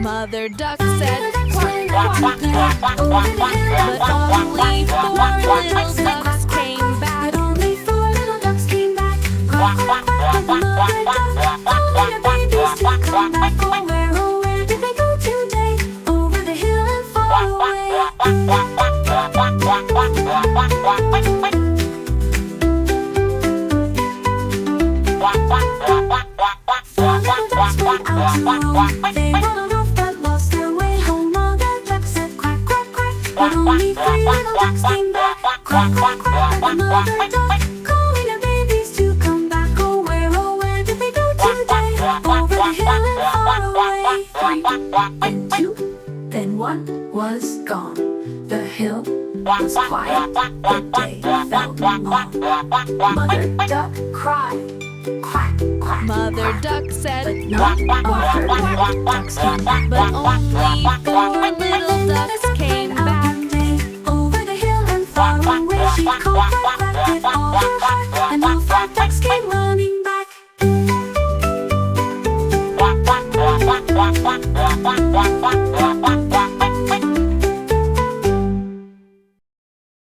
Mother duck said, quack, quack, quack, over the hill. But only four little ducks came back. Only four little ducks came back. Quack, quack, quack, but the mother duck told their babies to come back. Oh, where did they go today? Over the hill and far away. Four little ducks went out to roam. They waddled off but lost their way home. Mother duck said, quack, quack, quack, but only three little ducks came back. Quack, quack, quack, but the mother duck calling their babies to come back. Oh, where did they go today? Over the hill and far away. Three, then two, then one was gone. The hill was quiet, the day fell on. Mother duck cried, quack, quack. Mother duck said, Not quack, all her quack, little ducks came back. but only four little ducks came back. Over the hill and far away, she called quack, quack with all her heart, and all four ducks came running back. Quack, quack, quack, quack, quack, quack, quack, quack, quack, quack.